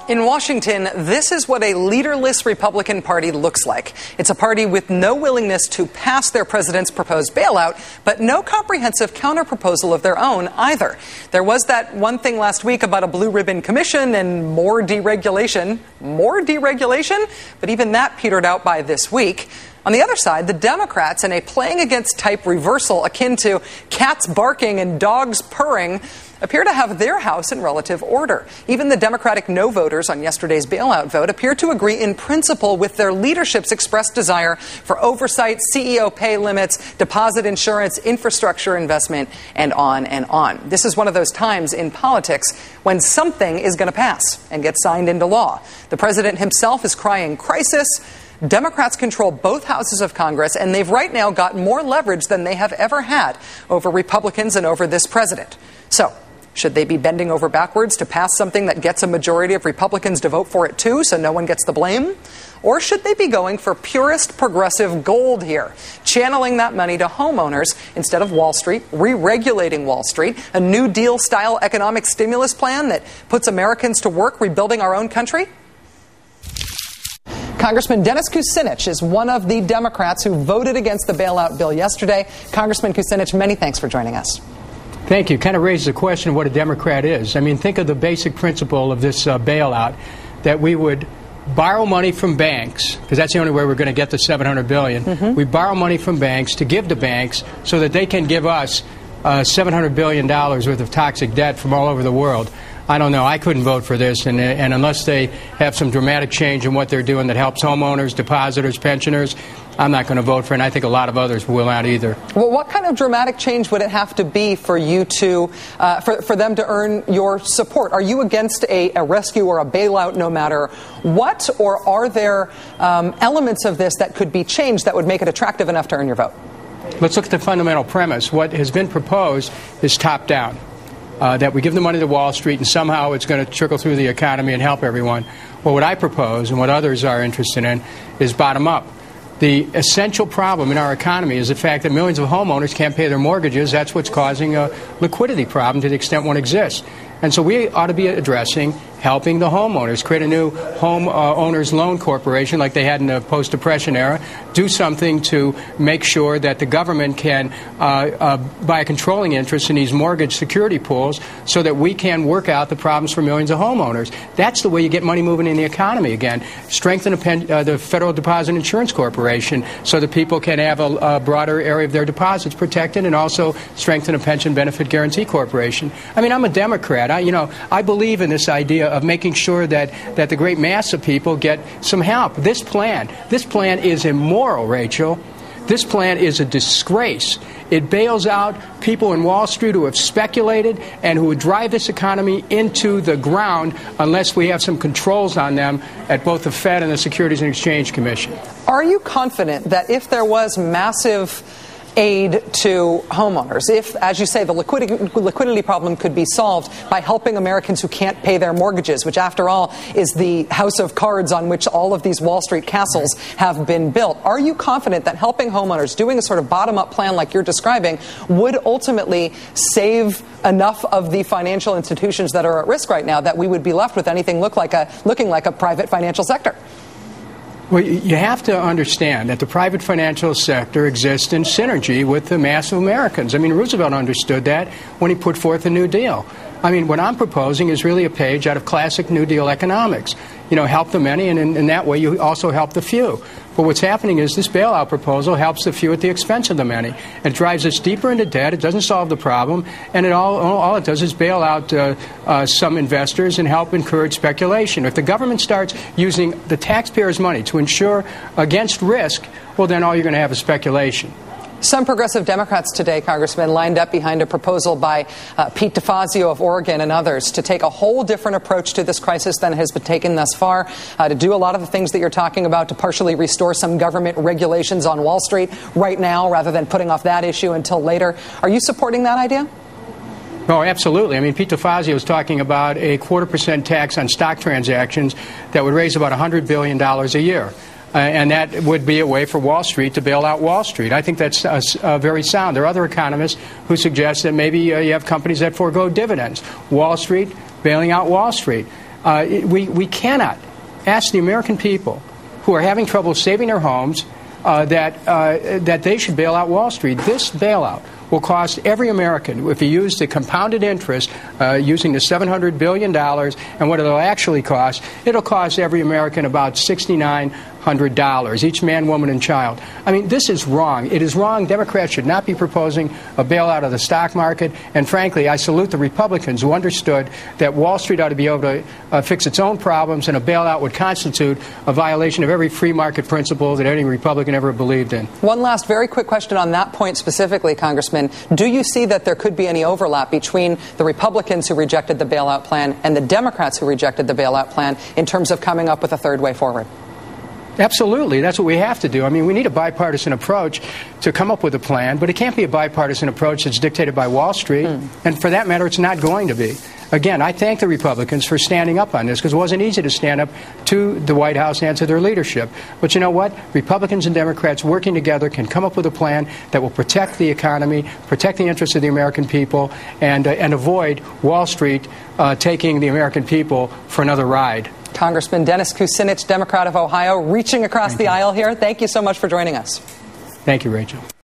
In Washington, this is what a leaderless Republican Party looks like. It's a party with no willingness to pass their president's proposed bailout, but no comprehensive counterproposal of their own either. There was that one thing last week about a blue ribbon commission and more deregulation, but even that petered out by this week. On the other side, the Democrats, in a playing against type reversal akin to cats barking and dogs purring, appear to have their house in relative order. Even the Democratic no voters on yesterday's bailout vote appear to agree in principle with their leadership's expressed desire for oversight, CEO pay limits, deposit insurance, infrastructure investment, and on and on. This is one of those times in politics when something is going to pass and get signed into law. The president himself is crying crisis. Democrats control both houses of Congress, and they've right now got more leverage than they have ever had over Republicans and over this president. So, should they be bending over backwards to pass something that gets a majority of Republicans to vote for it too, so no one gets the blame? Or should they be going for purist progressive gold here, channeling that money to homeowners instead of Wall Street, re-regulating Wall Street, a New Deal-style economic stimulus plan that puts Americans to work rebuilding our own country? Congressman Dennis Kucinich is one of the Democrats who voted against the bailout bill yesterday. Congressman Kucinich, many thanks for joining us. Thank you. Kind of raises the question of what a Democrat is. I mean, think of the basic principle of this bailout, that we would borrow money from banks, because that's the only way we're going to get the $700 billion. We borrow money from banks to give to banks so that they can give us $700 billion worth of toxic debt from all over the world. I don't know. I couldn't vote for this, and unless they have some dramatic change in what they're doing that helps homeowners, depositors, pensioners, I'm not going to vote for it, and I think a lot of others will not either. Well, what kind of dramatic change would it have to be for you to, for them to earn your support? Are you against a rescue or a bailout no matter what, or are there elements of this that could be changed that would make it attractive enough to earn your vote? Let's look at the fundamental premise. What has been proposed is top-down. That we give the money to Wall Street and somehow it's going to trickle through the economy and help everyone. Well, what I propose and what others are interested in is bottom-up. The essential problem in our economy is the fact that millions of homeowners can't pay their mortgages. That's what's causing a liquidity problem to the extent one exists. And so we ought to be addressing helping the homeowners, create a new home owners loan corporation like they had in the post-Depression era, do something to make sure that the government can buy a controlling interest in these mortgage security pools so that we can work out the problems for millions of homeowners. That's the way you get money moving in the economy again. Strengthen the Federal Deposit Insurance Corporation so that people can have a broader area of their deposits protected, and also strengthen a Pension Benefit Guarantee Corporation. I mean, I'm a Democrat. I believe in this idea of making sure that the great mass of people get some help. This plan is immoral, Rachel. This plan is a disgrace. It bails out people in Wall Street who have speculated and who would drive this economy into the ground unless we have some controls on them at both the Fed and the Securities and Exchange Commission. Are you confident that if there was massive aid to homeowners, if, as you say, the liquidity problem could be solved by helping Americans who can't pay their mortgages, which, after all, is the house of cards on which all of these Wall Street castles have been built, are you confident that helping homeowners, doing a sort of bottom-up plan like you're describing, would ultimately save enough of the financial institutions that are at risk right now that we would be left with anything looking like a private financial sector? Well, you have to understand that the private financial sector exists in synergy with the mass of Americans. I mean, Roosevelt understood that when he put forth the New Deal. I mean, what I'm proposing is really a page out of classic New Deal economics. You know, help the many, and in that way you also help the few. But what's happening is this bailout proposal helps the few at the expense of the many. It drives us deeper into debt. It doesn't solve the problem. And all it does is bail out some investors and help encourage speculation. If the government starts using the taxpayers' money to insure against risk, well, then all you're going to have is speculation. Some progressive Democrats today, Congressman, lined up behind a proposal by Pete DeFazio of Oregon and others to take a whole different approach to this crisis than has been taken thus far, to do a lot of the things that you're talking about, to partially restore some government regulations on Wall Street right now rather than putting off that issue until later. Are you supporting that idea? Oh, absolutely. I mean, Pete DeFazio was talking about a 0.25% tax on stock transactions that would raise about $100 billion a year. And that would be a way for Wall Street to bail out Wall Street. I think that's very sound. There are other economists who suggest that maybe you have companies that forego dividends. Wall Street bailing out Wall Street. We cannot ask the American people who are having trouble saving their homes that they should bail out Wall Street. This bailout will cost every American, if you use the compounded interest using the $700 billion and what it'll actually cost, it'll cost every American about $6,900, each man, woman, and child. I mean, this is wrong. It is wrong. Democrats should not be proposing a bailout of the stock market. And frankly, I salute the Republicans who understood that Wall Street ought to be able to fix its own problems, and a bailout would constitute a violation of every free market principle that any Republican ever believed in. One last very quick question on that point specifically, Congressman. Do you see that there could be any overlap between the Republicans who rejected the bailout plan and the Democrats who rejected the bailout plan in terms of coming up with a third way forward? Absolutely. That's what we have to do. I mean, we need a bipartisan approach to come up with a plan, but it can't be a bipartisan approach that's dictated by Wall Street. And for that matter, it's not going to be. Again, I thank the Republicans for standing up on this, because it wasn't easy to stand up to the White House and to their leadership. But you know what? Republicans and Democrats working together can come up with a plan that will protect the economy, protect the interests of the American people, and avoid Wall Street taking the American people for another ride. Congressman Dennis Kucinich, Democrat of Ohio, reaching across the aisle here. Thank you so much for joining us. Thank you, Rachel.